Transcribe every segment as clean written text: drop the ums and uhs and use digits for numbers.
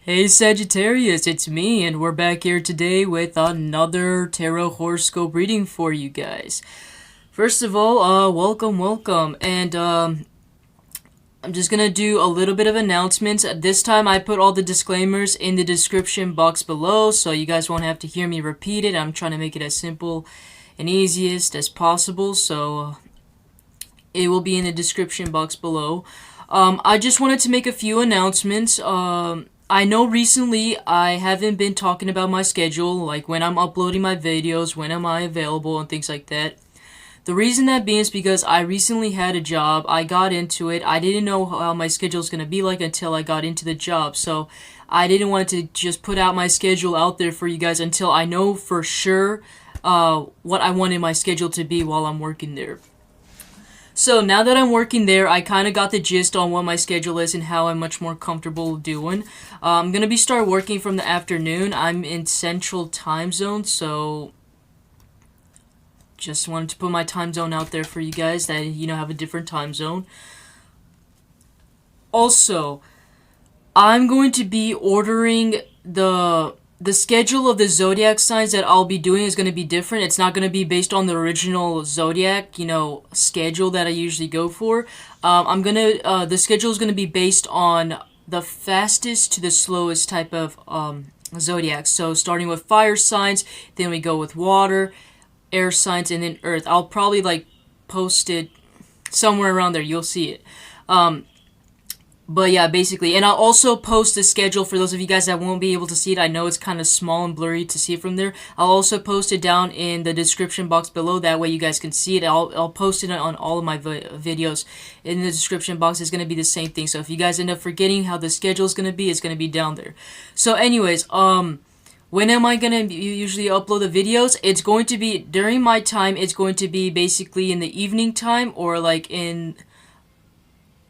Hey Sagittarius, it's me, and we're back here today with another tarot horoscope reading for you guys. First of all, welcome, and I'm just gonna do a little bit of announcements. This time I put all the disclaimers in the description box below, so you guys won't have to hear me repeat it. I'm trying to make it as simple and easiest as possible, so it will be in the description box below. I just wanted to make a few announcements. I know recently I haven't been talking about my schedule, like when I'm uploading my videos, when am I available, and things like that. The reason that being is because I recently had a job, I got into it, I didn't know how my schedule was going to be like until I got into the job, so I didn't want to just put out my schedule out there for you guys until I know for sure what I wanted my schedule to be while I'm working there. So now that I'm working there, I kind of got the gist on what my schedule is and how I'm much more comfortable doing. I'm going to be start working from the afternoon. I'm in Central Time Zone, so just wanted to put my time zone out there for you guys that, have a different time zone. Also, I'm going to be ordering the schedule of the zodiac signs that I'll be doing is going to be different. It's not going to be based on the original zodiac, schedule that I usually go for. The schedule is going to be based on the fastest to the slowest type of zodiac. So starting with fire signs, then we go with water, air signs, and then earth. I'll probably post it somewhere around there. You'll see it. But yeah, basically. And I'll also post the schedule for those of you guys that won't be able to see it. I know it's kind of small and blurry to see it from there. I'll also post it down in the description box below. That way you guys can see it. I'll post it on all of my videos. In the description box, it's going to be the same thing. So if you guys end up forgetting how the schedule is going to be, it's going to be down there. So anyways, when am I going to usually upload the videos? It's going to be, during my time, it's going to be basically in the evening time or in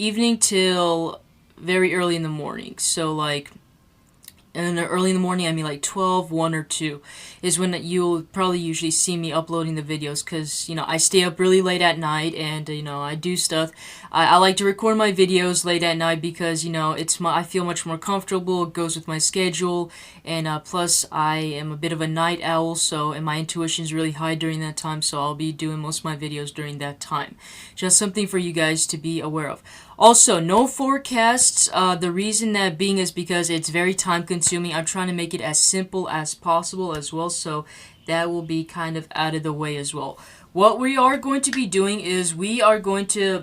evening till very early in the morning. So early in the morning, I mean 12, 1, or 2 is when you'll probably usually see me uploading the videos, because I stay up really late at night, and I do stuff. I like to record my videos late at night because I feel much more comfortable. It goes with my schedule, and plus I am a bit of a night owl, and my intuition is really high during that time, so I'll be doing most of my videos during that time. Just something for you guys to be aware of. Also, no forecasts. The reason that being is because it's very time consuming. I'm trying to make it as simple as possible as well, so that will be kind of out of the way as well. What we are going to be doing is we are going to,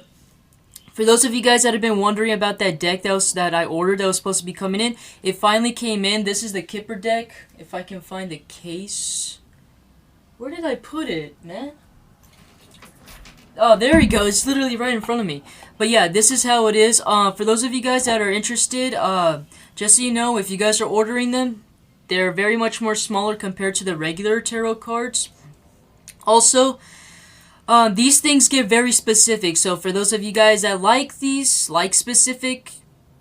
for those of you guys that have been wondering about that deck that I ordered that was supposed to be coming in, it finally came in. This is the Kipper deck. If I can find the case. Where did I put it, man? Oh, there we go. It's literally right in front of me. But yeah, this is how it is. For those of you guys that are interested, just so you know, if you guys are ordering them, they're very much more smaller compared to the regular tarot cards. Also, these things get very specific. So for those of you guys that like specific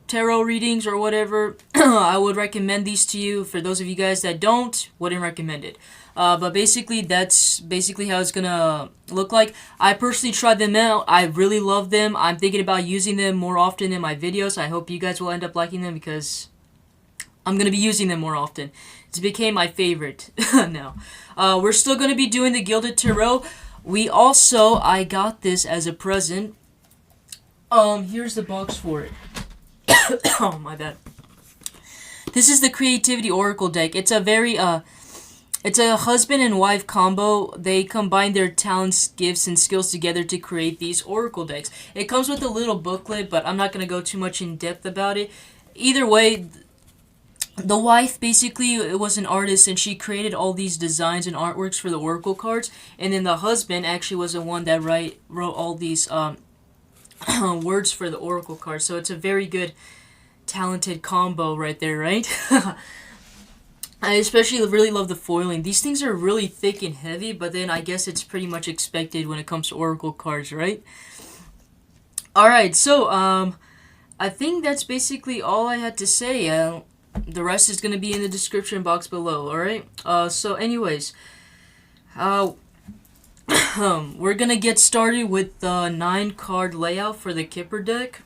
tarot readings or whatever, I would recommend these to you. For those of you guys that don't, wouldn't recommend it. But basically, that's basically how it's gonna look like. I personally tried them out. I really love them. I'm thinking about using them more often in my videos. I hope you guys will end up liking them because I'm gonna be using them more often. It's became my favorite now. We're still gonna be doing the Gilded Tarot. I got this as a present. Here's the box for it. Oh, my bad. This is the Creativity Oracle deck. It's a very, it's a husband and wife combo. They combine their talents, gifts, and skills together to create these oracle decks. It comes with a little booklet, but I'm not going to go too much in depth about it. Either way, the wife basically was an artist, and she created all these designs and artworks for the oracle cards. And then the husband actually was the one that wrote all these words for the oracle cards. So it's a very good, talented combo right there, right? I especially really love the foiling. These things are really thick and heavy, but then I guess it's pretty much expected when it comes to oracle cards, right? Alright, so, I think that's basically all I had to say. The rest is going to be in the description box below, alright? So anyways, we're going to get started with the 9-card layout for the Kipper deck.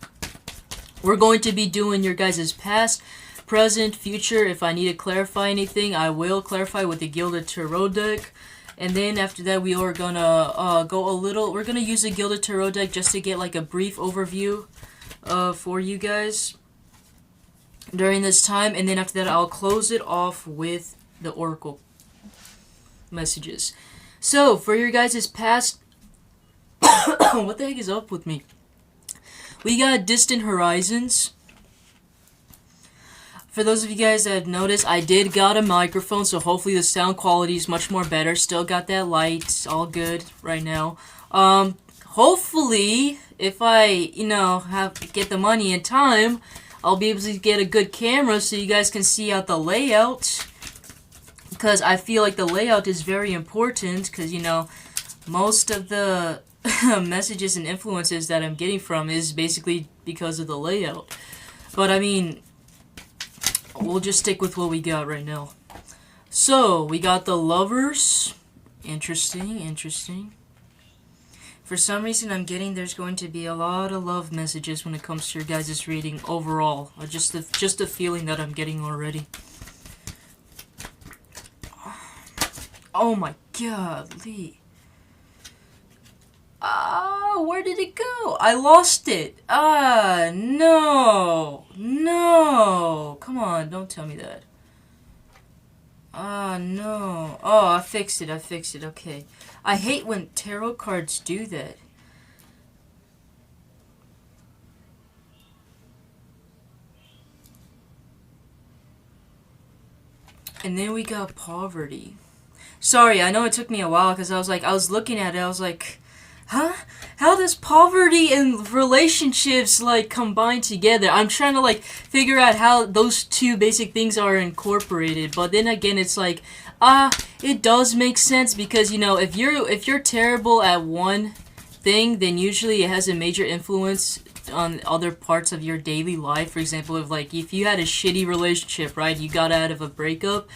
We're going to be doing your guys' past, present, future. If I need to clarify anything, I will clarify with the Gilded Tarot deck. And then after that, we are gonna we're gonna use the Gilded Tarot deck just to get like a brief overview for you guys during this time. And then after that, I'll close it off with the Oracle messages. So, for your guys' past... what the heck is up with me? We got Distant Horizons. For those of you guys that have noticed, I did got a microphone, so hopefully the sound quality is much more better. Still got that light, all good right now. Hopefully, if I, get the money in time, I'll be able to get a good camera so you guys can see out the layout. Because I feel like the layout is very important, because, most of the messages and influences that I'm getting from is basically because of the layout. But, I mean... we'll just stick with what we got right now. So, we got the Lovers. Interesting. For some reason, I'm getting there's going to be a lot of love messages when it comes to your guys' reading overall. Just a feeling that I'm getting already. Oh my golly. Where did it go? I lost it. No. Come on, don't tell me that. No. Oh, I fixed it. Okay. I hate when tarot cards do that. And then we got Poverty. Sorry, I know it took me a while because I was looking at it, I was like, huh? How does poverty and relationships, combine together? I'm trying to, figure out how those two basic things are incorporated. But then again, it's like, it does make sense because, if you're terrible at one thing, then usually it has a major influence on other parts of your daily life. For example, if you had a shitty relationship, right? You got out of a breakup.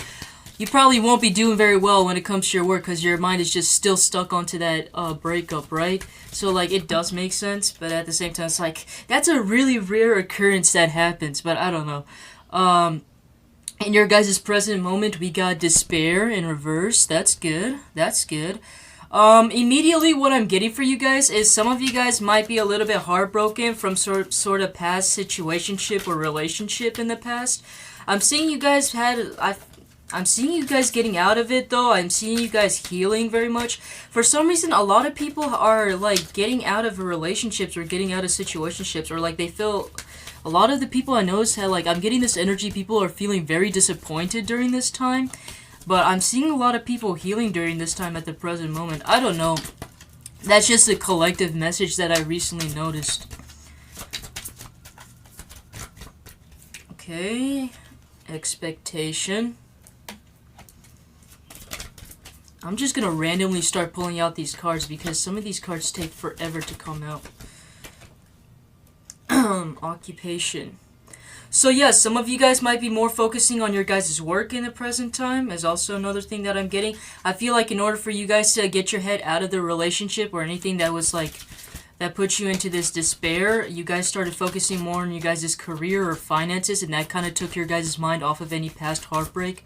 You probably won't be doing very well when it comes to your work because your mind is just still stuck onto that breakup, right? So, it does make sense, but at the same time, it's that's a really rare occurrence that happens, but I don't know. In your guys' present moment, we got Despair in reverse. That's good. Immediately what I'm getting for you guys is some of you guys might be a little bit heartbroken from sort of past situationship or relationship in the past. I'm seeing you guys I'm seeing you guys getting out of it, though. I'm seeing you guys healing very much. For some reason, a lot of people are, getting out of relationships or getting out of situationships. Or, they feel... A lot of the people I noticed had, I'm getting this energy. People are feeling very disappointed during this time. But I'm seeing a lot of people healing during this time at the present moment. I don't know. That's just a collective message that I recently noticed. Okay. Expectation. I'm just gonna randomly start pulling out these cards because some of these cards take forever to come out. Occupation. So yes, some of you guys might be more focusing on your guys' work in the present time, is also another thing that I'm getting. I feel like in order for you guys to get your head out of the relationship or anything that was that put you into this despair, you guys started focusing more on your guys' career or finances, and that kind of took your guys' mind off of any past heartbreak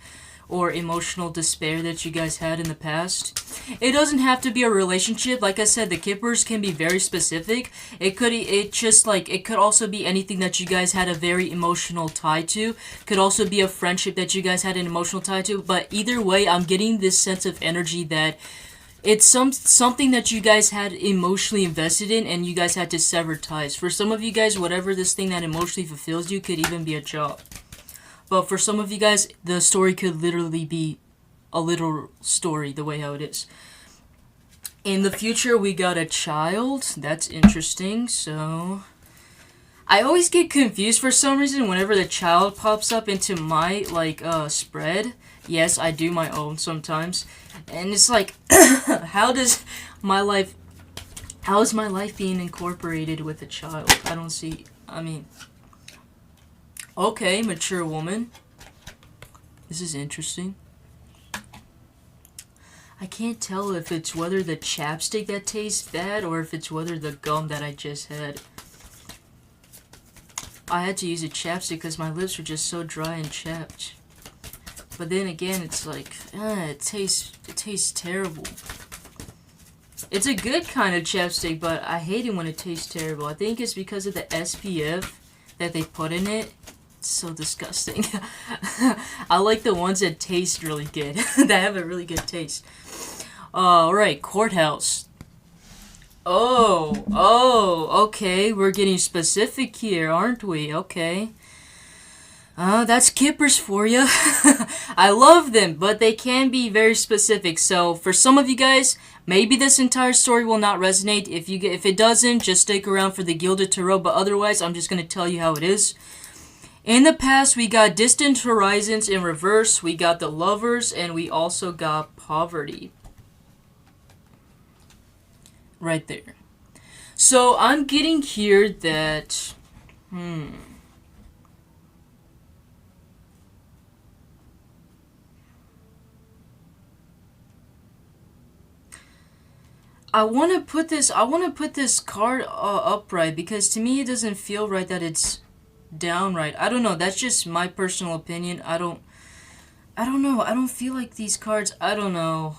or emotional despair that you guys had in the past. It doesn't have to be a relationship. Like I said, the Kippers can be very specific. It could also be anything that you guys had a very emotional tie to. Could also be a friendship that you guys had an emotional tie to. But either way, I'm getting this sense of energy that it's something that you guys had emotionally invested in and you guys had to sever ties. For some of you guys, whatever this thing that emotionally fulfills you could even be a job. But for some of you guys, the story could literally be a literal story, the way how it is. In the future, we got a child. That's interesting. So, I always get confused for some reason whenever the child pops up into my, spread. Yes, I do my own sometimes. And it's how is my life being incorporated with a child? Okay, mature woman. This is interesting. I can't tell if it's whether the chapstick that tastes bad or if it's whether the gum that I just had. I had to use a chapstick because my lips were just so dry and chapped. But then again, it's like, it tastes terrible. It's a good kind of chapstick, but I hate it when it tastes terrible. I think it's because of the SPF that they put in it. It's so disgusting. I like the ones that taste really good. That have a really good taste. Alright, courthouse. Okay. We're getting specific here, aren't we? Okay. That's Kippers for you. I love them, but they can be very specific. So for some of you guys, maybe this entire story will not resonate. If it doesn't, just stick around for the Gilded Tarot. But otherwise, I'm just gonna tell you how it is. In the past, we got Distant Horizons in reverse. We got the Lovers, and we also got Poverty. Right there. So I'm getting here that I want to put this card upright because to me it doesn't feel right that it's down right. I don't know. That's just my personal opinion. I don't know. I don't feel like these cards. I don't know.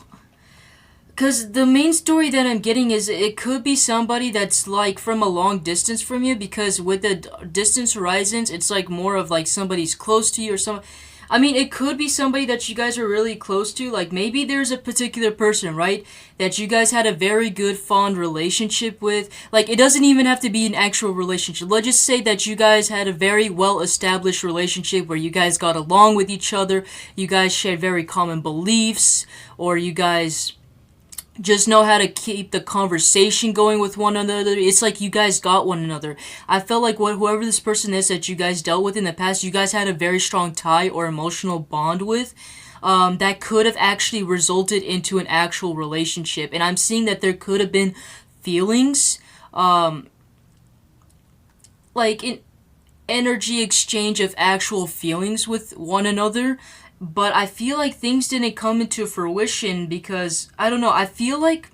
Because the main story that I'm getting is it could be somebody that's like from a long distance from you, because with the distance horizons, it's like more of like somebody's close to you or some. I mean, it could be somebody that you guys are really close to. Like maybe there's a particular person, right, that you guys had a very good, fond relationship with. Like it doesn't even have to be an actual relationship. Let's just say that you guys had a very well-established relationship where you guys got along with each other. You guys shared very common beliefs, or you guys just know how to keep the conversation going with one another. It's like you guys got one another. I felt like whoever this person is that you guys dealt with in the past, you guys had a very strong tie or emotional bond with, that could have actually resulted into an actual relationship. And I'm seeing that there could have been feelings, like an energy exchange of actual feelings with one another. But I feel like things didn't come into fruition because, I don't know, I feel like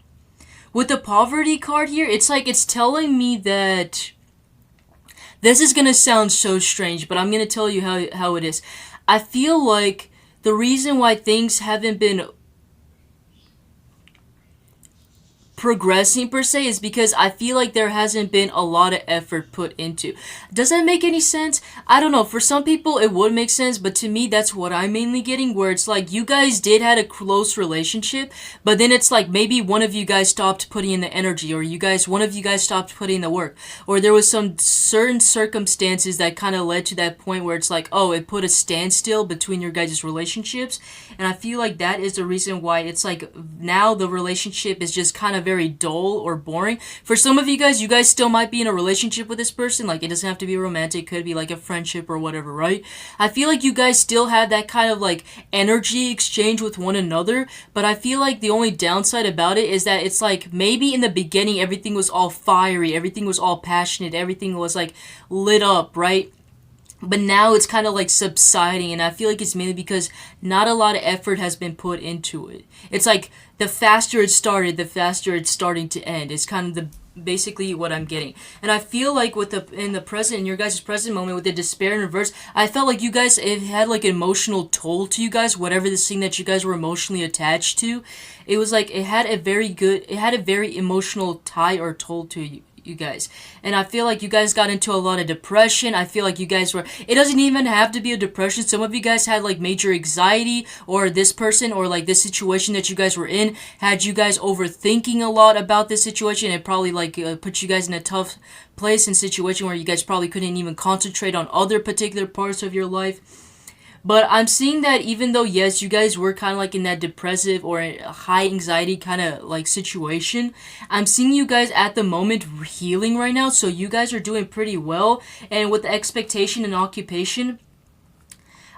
with the poverty card here, it's like it's telling me that, this is going to sound so strange, but I'm going to tell you how it is. I feel like the reason why things haven't been progressing per se is because I feel like there hasn't been a lot of effort put into. Does that make any sense? I don't know. For some people it would make sense, but to me that's what I'm mainly getting, where it's like you guys did had a close relationship, but then it's like maybe one of you guys stopped putting in the energy, or one of you guys stopped putting in the work, or there was some certain circumstances that kind of led to that point where it's like, oh, it put a standstill between your guys' relationships. And I feel like that is the reason why it's like now the relationship is just kind of very dull or boring. For some of you guys still might be in a relationship with this person. Like it doesn't have to be romantic, it could be like a friendship or whatever, right? I feel like you guys still have that kind of like energy exchange with one another, but I feel like the only downside about it is that it's like maybe in the beginning everything was all fiery, everything was all passionate, everything was like lit up, right? But now it's kind of like subsiding, and I feel like it's mainly because not a lot of effort has been put into it. It's like the faster it started, the faster it's starting to end. It's kind of basically what I'm getting. And I feel like in your guys' present moment with the despair in reverse, I felt like you guys, it had like an emotional toll to you guys, whatever this thing that you guys were emotionally attached to. It was like it had a very emotional tie or toll to you guys. And I feel like you guys got into a lot of depression. I feel like you guys it doesn't even have to be a depression. Some of you guys had like major anxiety, or this person or like this situation that you guys were in had you guys overthinking a lot about this situation. It probably like put you guys in a tough place and situation where you guys probably couldn't even concentrate on other particular parts of your life. But I'm seeing that even though, yes, you guys were kind of like in that depressive or high anxiety kind of like situation, I'm seeing you guys at the moment healing right now. So you guys are doing pretty well. And with the expectation and occupation,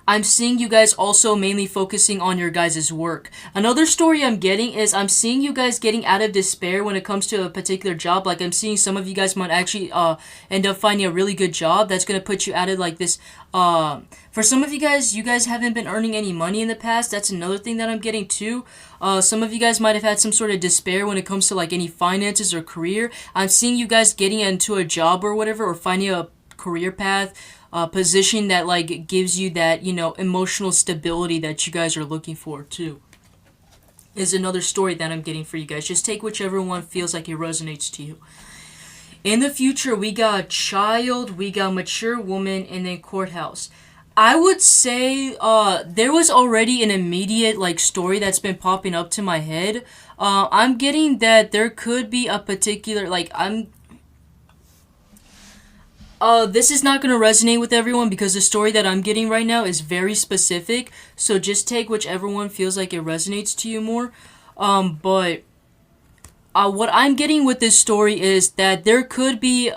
I'm seeing you guys also mainly focusing on your guys' work. Another story I'm getting is I'm seeing you guys getting out of despair when it comes to a particular job. Like I'm seeing some of you guys might actually end up finding a really good job that's going to put you out of like this. For some of you guys haven't been earning any money in the past. That's another thing that I'm getting too. Some of you guys might have had some sort of despair when it comes to like any finances or career. I'm seeing you guys getting into a job or whatever, or finding a career path, position that like gives you that, you know, emotional stability that you guys are looking for too. Is another story that I'm getting for you guys. Just take whichever one feels like it resonates to you. In the future, we got child, we got mature woman, and then courthouse. I would say there was already an immediate like story that's been popping up to my head. I'm getting that there could be a particular like I'm this is not going to resonate with everyone because the story that I'm getting right now is very specific. So just take whichever one feels like it resonates to you more. But what I'm getting with this story is that there could be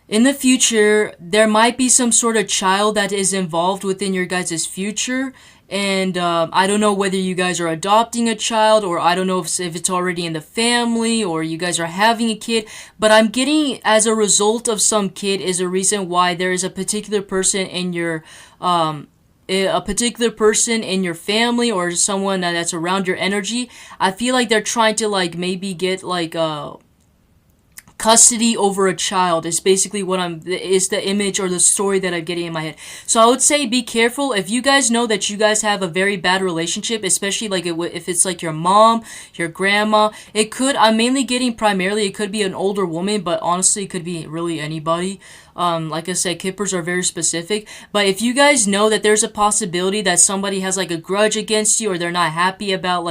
in the future, there might be some sort of child that is involved within your guys' future. And I don't know whether you guys are adopting a child, or I don't know if it's already in the family, or you guys are having a kid. But I'm getting, as a result of some kid, is a reason why there is a particular person in your a particular person in your family or someone that's around your energy. I feel like they're trying to like maybe get like custody over a child is basically what is the image or the story that I'm getting in my head. So I would say be careful if you guys know that you guys have a very bad relationship, especially like if it's like your mom, your grandma. It could, I'm mainly getting primarily it could be an older woman, but honestly it could be really anybody. Like I said, Kippers are very specific. But if you guys know that there's a possibility that somebody has like a grudge against you, or they're not happy about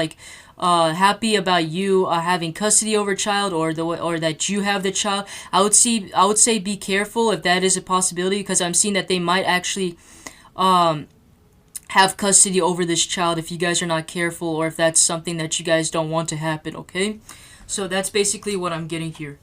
you having custody over a child, or that you have the child, I would say be careful if that is a possibility, because I'm seeing that they might actually have custody over this child if you guys are not careful, or if that's something that you guys don't want to happen. Okay, so that's basically what I'm getting here.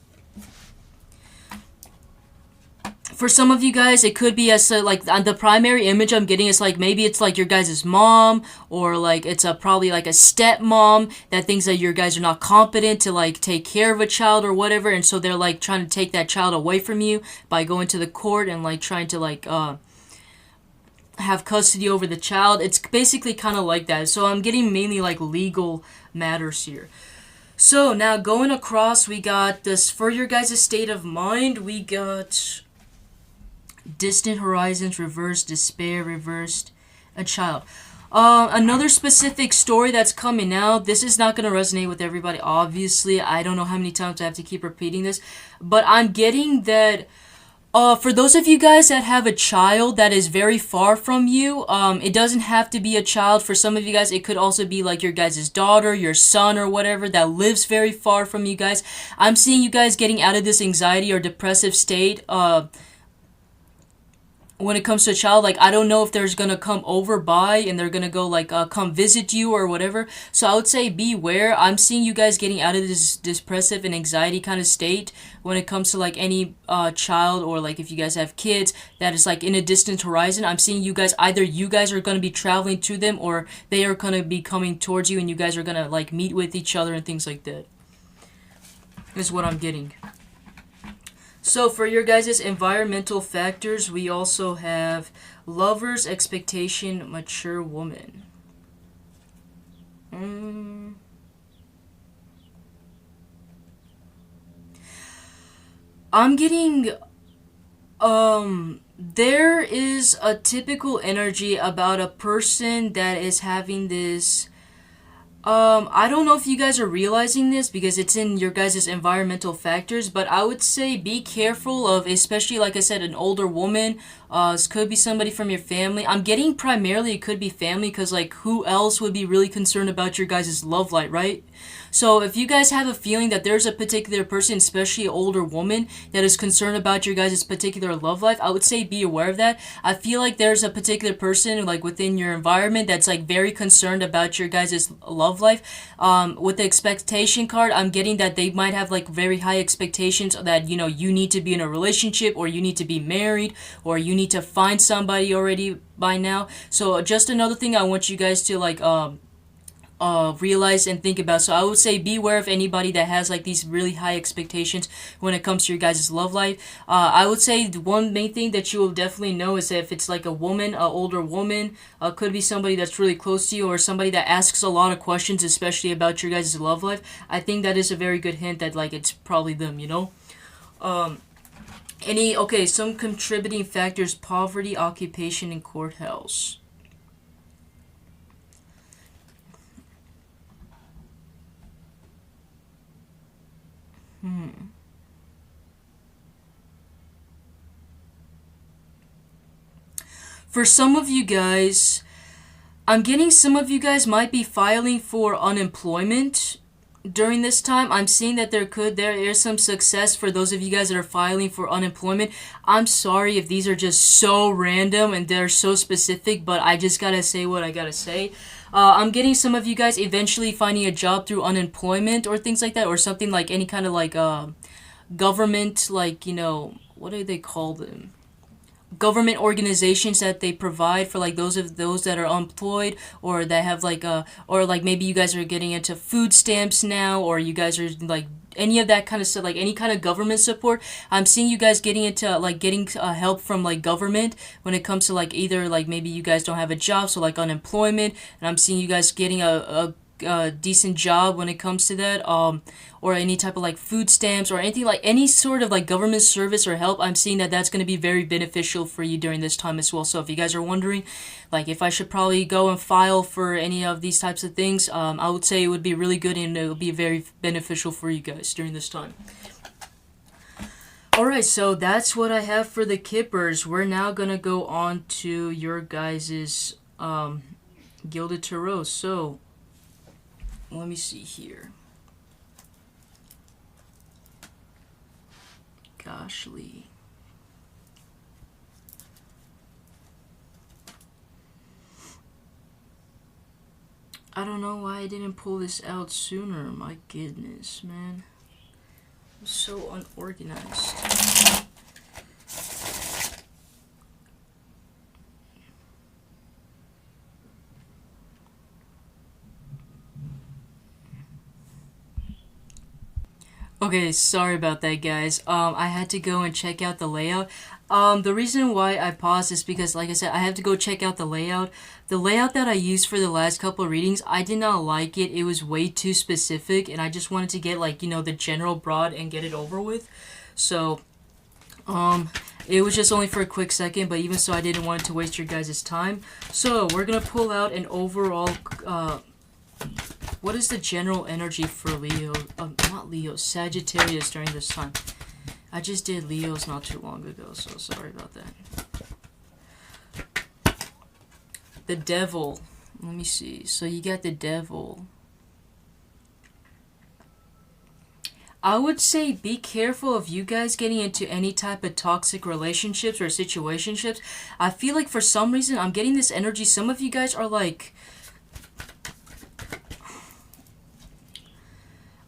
For some of you guys, it could be as like the primary image I'm getting is like maybe it's like your guys' mom, or like it's probably like a stepmom that thinks that your guys are not competent to like take care of a child or whatever, and so they're like trying to take that child away from you by going to the court and like trying to like have custody over the child. It's basically kind of like that. So I'm getting mainly like legal matters here. So now going across, we got this for your guys' state of mind. We got distant horizons reversed, despair reversed, a child. Another specific story that's coming out. This is not going to resonate with everybody, obviously. I don't know how many times I have to keep repeating this, but I'm getting that for those of you guys that have a child that is very far from you, it doesn't have to be a child. For some of you guys, it could also be like your guys' daughter, your son, or whatever that lives very far from you guys. I'm seeing you guys getting out of this anxiety or depressive state when it comes to a child. Like, I don't know if there's gonna come over by and they're gonna go like come visit you or whatever. So I would say beware. I'm seeing you guys getting out of this depressive and anxiety kind of state when it comes to like any child, or like if you guys have kids that is like in a distant horizon. I'm seeing you guys, either you guys are gonna be traveling to them, or they are gonna be coming towards you, and you guys are gonna like meet with each other and things like that. Is what I'm getting. So for your guys' environmental factors, we also have lovers, expectation, mature woman. I'm getting, there is a typical energy about a person that is having this, I don't know if you guys are realizing this because it's in your guys' environmental factors, but I would say be careful of, especially like I said, an older woman. This could be somebody from your family. I'm getting primarily it could be family, because like who else would be really concerned about your guys' love life, right? So if you guys have a feeling that there's a particular person, especially an older woman, that is concerned about your guys' particular love life, I would say be aware of that. I feel like there's a particular person like within your environment that's like very concerned about your guys' love life. With the expectation card, I'm getting that they might have like very high expectations that, you know, you need to be in a relationship, or you need to be married, or you need to find somebody already by now. So just another thing I want you guys to like realize and think about. So I would say beware of anybody that has like these really high expectations when it comes to your guys' love life. I would say the one main thing that you will definitely know is that if it's like a woman, an older woman, could be somebody that's really close to you, or somebody that asks a lot of questions, especially about your guys' love life. I think that is a very good hint that like it's probably them, you know. Okay, some contributing factors: poverty, occupation, and courthouse. For some of you guys, I'm getting some of you guys might be filing for unemployment during this time. I'm seeing that there is some success for those of you guys that are filing for unemployment. I'm sorry if these are just so random and they're so specific, but I just gotta say what I gotta say. I'm getting some of you guys eventually finding a job through unemployment or things like that, or something like any kind of like government, like, what do they call them? Government organizations that they provide for like those that are unemployed, or that have like or like maybe you guys are getting into food stamps now, or you guys are like any of that kind of stuff, like any kind of government support. I'm seeing you guys getting into like getting help from like government when it comes to like either like maybe you guys don't have a job, so like unemployment, and I'm seeing you guys getting a decent job when it comes to that, or any type of like food stamps or anything, like any sort of like government service or help. I'm seeing that that's going to be very beneficial for you during this time as well. So if you guys are wondering like if I should probably go and file for any of these types of things, I would say it would be really good and it would be very beneficial for you guys during this time. Alright, so that's what I have for the Kippers. We're now gonna go on to your guys's Gilded Tarot. So let me see here. Goshly. I don't know why I didn't pull this out sooner. My goodness, man. I'm so unorganized. Okay, sorry about that, guys. I had to go and check out the layout. The reason why I paused is because, like I said, I have to go check out the layout. The layout that I used for the last couple of readings, I did not like it. It was way too specific, and I just wanted to get, like, the general broad and get it over with. So, it was just only for a quick second, but even so, I didn't want to waste your guys' time. So, we're gonna pull out an overall, what is the general energy for Leo? Not Leo, Sagittarius during this time. I just did Leos not too long ago, so sorry about that. The Devil. Let me see. So you got the Devil. I would say be careful of you guys getting into any type of toxic relationships or situationships. I feel like for some reason I'm getting this energy. Some of you guys are like...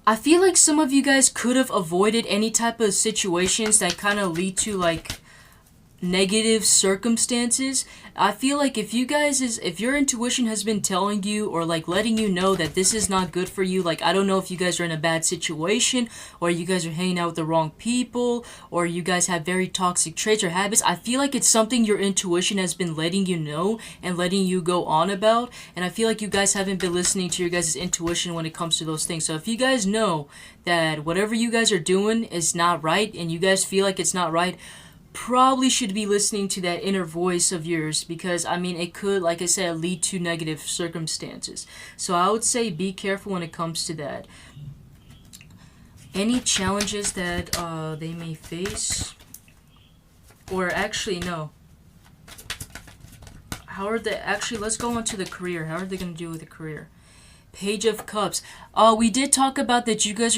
I feel like some of you guys could have avoided any type of situations that kind of lead to like negative circumstances. I feel like if your intuition has been telling you or like letting you know that this is not good for you, like I don't know if you guys are in a bad situation or you guys are hanging out with the wrong people or you guys have very toxic traits or habits. I feel like it's something your intuition has been letting you know and letting you go on about, and I feel like you guys haven't been listening to your guys' intuition when it comes to those things. So if you guys know that whatever you guys are doing is not right and you guys feel like it's not right, probably should be listening to that inner voice of yours, because I mean it could, like I said, lead to negative circumstances. So I would say be careful when it comes to that. Any challenges that they may face, or actually no, how are they actually, let's go on to the career. How are they going to do with the career? Page of Cups. We did talk about that you guys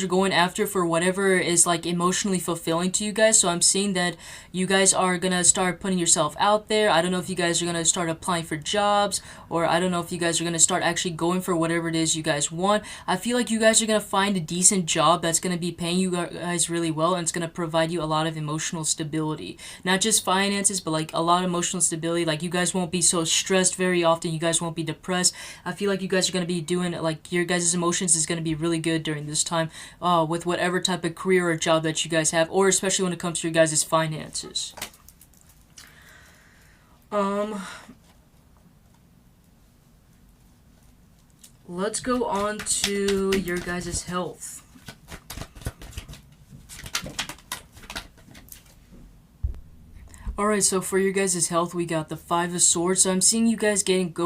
are going after for whatever is like emotionally fulfilling to you guys. So I'm seeing that you guys are gonna start putting yourself out there. I don't know if you guys are gonna start applying for jobs, or I don't know if you guys are gonna start actually going for whatever it is you guys want. I feel like you guys are gonna find a decent job that's gonna be paying you guys really well, and it's gonna provide you a lot of emotional stability. Not just finances, but like a lot of emotional stability. Like you guys won't be so stressed very often. You guys won't be depressed. I feel like you guys are gonna be doing, like, your guys' emotions is going to be really good during this time, with whatever type of career or job that you guys have, or especially when it comes to your guys' finances. Let's go on to your guys' health. Alright, so for your guys' health, we got the Five of Swords. So I'm seeing you guys going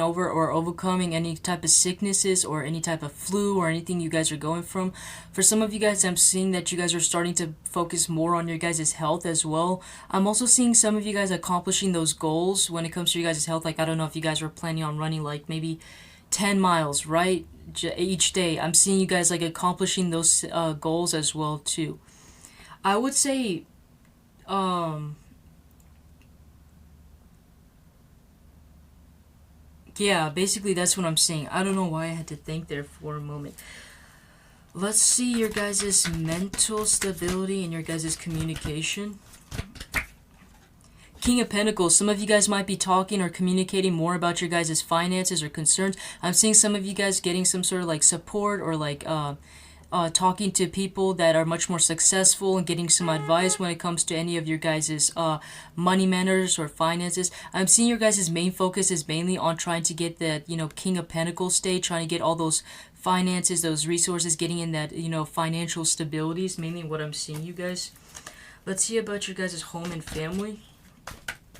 over or overcoming any type of sicknesses or any type of flu or anything you guys are going from. For some of you guys, I'm seeing that you guys are starting to focus more on your guys' health as well. I'm also seeing some of you guys accomplishing those goals when it comes to your guys' health. Like, I don't know if you guys were planning on running like maybe 10 miles, right? Each day. I'm seeing you guys like accomplishing those goals as well too. I would say, um, yeah, basically that's what I'm saying. I don't know why I had to think there for a moment. Let's see your guys' mental stability and your guys' communication. King of Pentacles, some of you guys might be talking or communicating more about your guys' finances or concerns. I'm seeing some of you guys getting some sort of like support or like talking to people that are much more successful and getting some advice when it comes to any of your guys' money matters or finances. I'm seeing your guys' main focus is mainly on trying to get that, King of Pentacles state, trying to get all those finances, those resources, getting in that, financial stability is mainly what I'm seeing you guys. Let's see about your guys' home and family.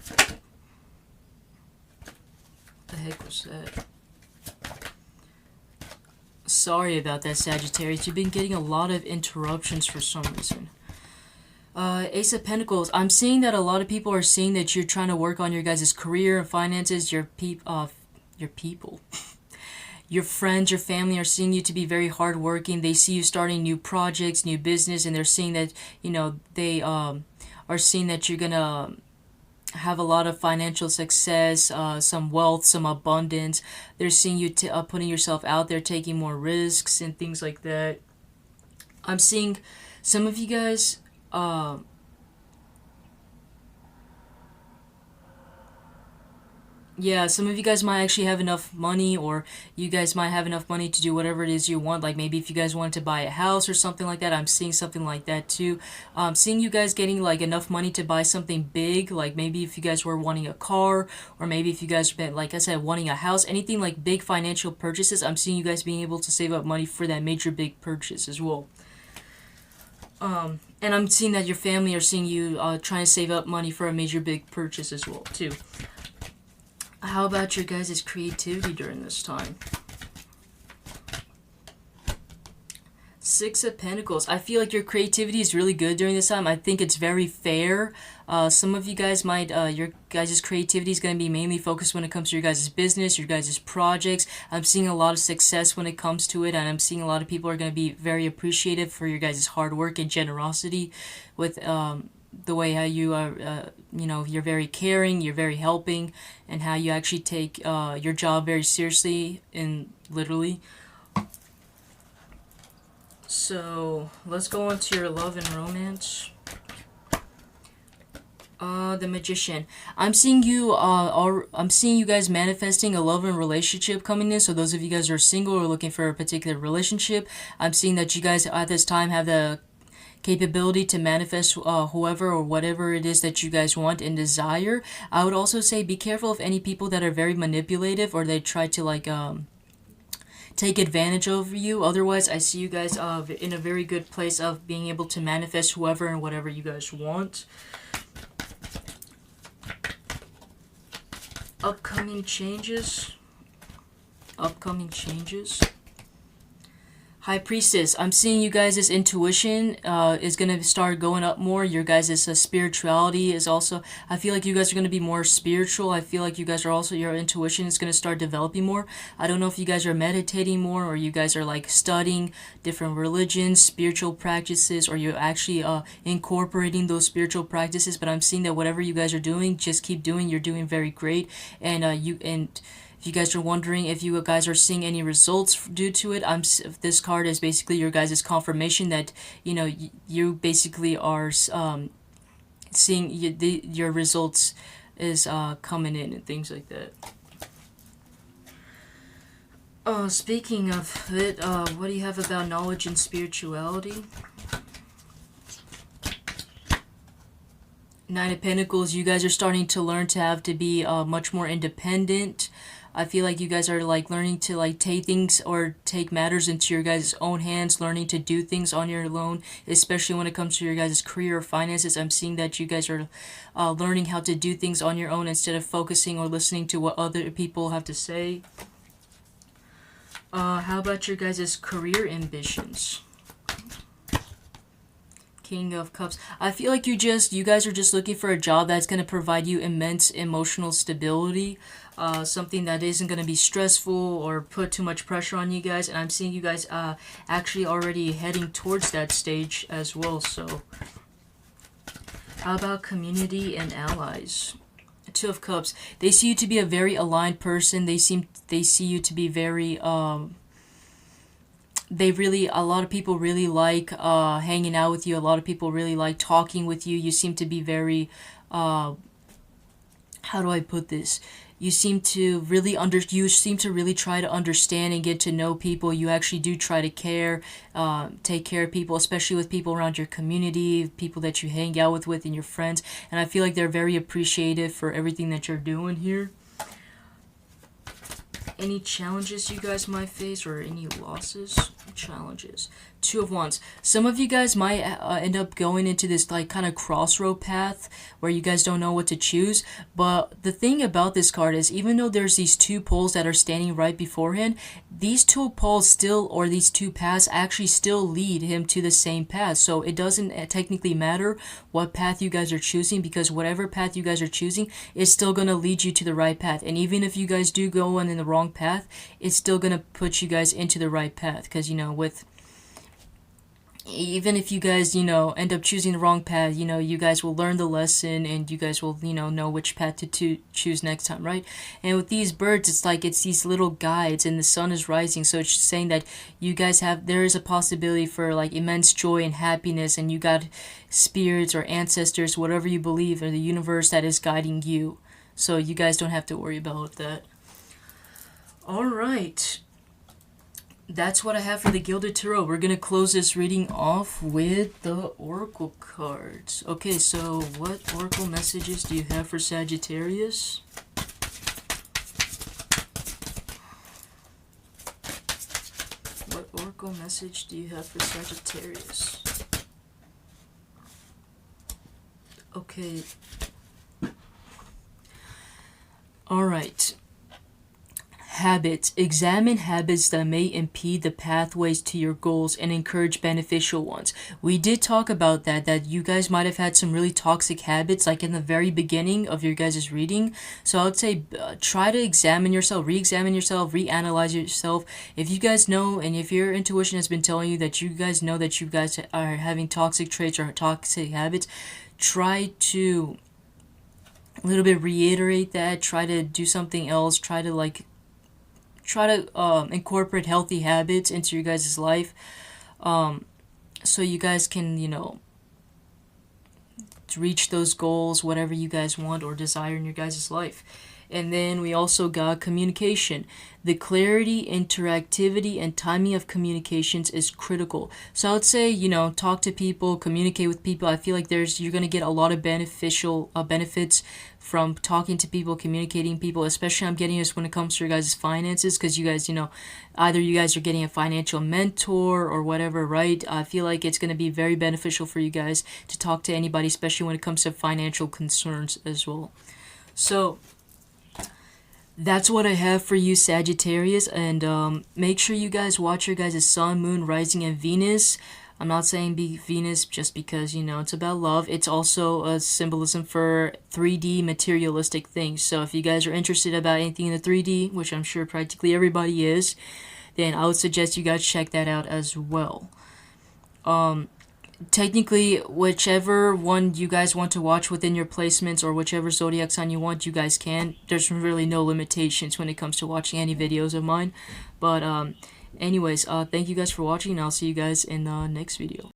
What the heck was that? Sorry about that, Sagittarius. You've been getting a lot of interruptions for some reason. Ace of Pentacles. I'm seeing that a lot of people are seeing that you're trying to work on your guys' career and finances. Your people. Your friends, your family are seeing you to be very hardworking. They see you starting new projects, new business, and they're seeing that, they are seeing that you're gonna have a lot of financial success, some wealth, some abundance. They're seeing you putting yourself out there, taking more risks and things like that. I'm seeing some of you guys, yeah, some of you guys might actually have enough money, or you guys might have enough money to do whatever it is you want. Like maybe if you guys wanted to buy a house or something like that, I'm seeing something like that too. Seeing you guys getting like enough money to buy something big, like maybe if you guys were wanting a car, or maybe if you guys been, like I said, wanting a house, anything like big financial purchases. I'm seeing you guys being able to save up money for that major big purchase as well. And I'm seeing that your family are seeing you trying to save up money for a major big purchase as well too. How about your guys' creativity during this time? Six of Pentacles. I feel like your creativity is really good during this time. I think it's very fair. Some of you guys might, your guys' creativity is going to be mainly focused when it comes to your guys' business, your guys' projects. I'm seeing a lot of success when it comes to it, and I'm seeing a lot of people are going to be very appreciative for your guys' hard work and generosity with the way how you are, you're very caring, you're very helping, and how you actually take your job very seriously and literally. So let's go on to your love and romance. The Magician. I'm seeing you guys manifesting a love and relationship coming in. So those of you guys who are single or looking for a particular relationship, I'm seeing that you guys at this time have the capability to manifest whoever or whatever it is that you guys want and desire. I would also say be careful of any people that are very manipulative or they try to like take advantage of you. Otherwise, I see you guys in a very good place of being able to manifest whoever and whatever you guys want. Upcoming changes. High Priestess, I'm seeing you guys' intuition is going to start going up more. Your guys' spirituality is also, I feel like you guys are going to be more spiritual. I feel like you guys are also, your intuition is going to start developing more. I don't know if you guys are meditating more or you guys are like studying different religions, spiritual practices, or you're actually incorporating those spiritual practices. But I'm seeing that whatever you guys are doing, just keep doing. You're doing very great. And if you guys are wondering if you guys are seeing any results due to it, this card is basically your guys' confirmation that, you basically are seeing your results is coming in and things like that. Speaking of it, what do you have about knowledge and spirituality? Nine of Pentacles, you guys are starting to learn to have to be much more independent. I feel like you guys are like learning to like take things or take matters into your guys' own hands, learning to do things on your own, especially when it comes to your guys' career or finances. I'm seeing that you guys are learning how to do things on your own instead of focusing or listening to what other people have to say. How about your guys' career ambitions? King of Cups. I feel like you guys are just looking for a job that's going to provide you immense emotional stability, something that isn't going to be stressful or put too much pressure on you guys, and I'm seeing you guys actually already heading towards that stage as well. So how about community and allies? Two of Cups. They see you to be a very aligned person. They see you to be very a lot of people really like hanging out with you. A lot of people really like talking with you. You seem to be very how do I put this? You seem to really try to understand and get to know people. You actually do try to take care of people, especially with people around your community, people that you hang out with and your friends. And I feel like they're very appreciative for everything that you're doing here. Any challenges you guys might face or any losses? Challenges. Two of Wands. Some of you guys might end up going into this like kind of crossroad path where you guys don't know what to choose. But the thing about this card is, even though there's these two poles that are standing right beforehand, these two poles still, or these two paths actually still lead him to the same path. So it doesn't technically matter what path you guys are choosing, because whatever path you guys are choosing is still going to lead you to the right path. And even if you guys do go in the wrong path, it's still going to put you guys into the right path. Because, you know, even if you guys, end up choosing the wrong path, you guys will learn the lesson, and you guys will, know which path to choose next time, right? And with these birds, it's these little guides, and the sun is rising, so it's saying that you guys there is a possibility for like immense joy and happiness, and you got spirits or ancestors, whatever you believe, or the universe that is guiding you. So you guys don't have to worry about that. All right. That's what I have for the Gilded Tarot. We're going to close this reading off with the Oracle cards. Okay, so what Oracle messages do you have for Sagittarius? What Oracle message do you have for Sagittarius? Okay. Alright. Habits. Examine habits that may impede the pathways to your goals and encourage beneficial ones. We did talk about that you guys might have had some really toxic habits like in the very beginning of your guys' reading. So I would say try to examine yourself, reanalyze yourself. If you guys know, and if your intuition has been telling you that you guys know that you guys are having toxic traits or toxic habits, try to a little bit reiterate that, try to do something else, try to incorporate healthy habits into your guys' life, so you guys can, reach those goals, whatever you guys want or desire in your guys' life. And then we also got communication. The clarity, interactivity, and timing of communications is critical. So I would say, talk to people, communicate with people. I feel like you're going to get a lot of beneficial benefits from talking to people, communicating people, especially I'm getting this when it comes to your guys' finances, because you guys, either you guys are getting a financial mentor or whatever, right? I feel like it's going to be very beneficial for you guys to talk to anybody, especially when it comes to financial concerns as well. So that's what I have for you, Sagittarius, and make sure you guys watch your guys' Sun, Moon, Rising, and Venus. I'm not saying be Venus just because, it's about love. It's also a symbolism for 3D materialistic things. So if you guys are interested about anything in the 3D, which I'm sure practically everybody is, then I would suggest you guys check that out as well. Technically, whichever one you guys want to watch within your placements or whichever zodiac sign you want, you guys can. There's really no limitations when it comes to watching any videos of mine. But anyways, thank you guys for watching, and I'll see you guys in the next video.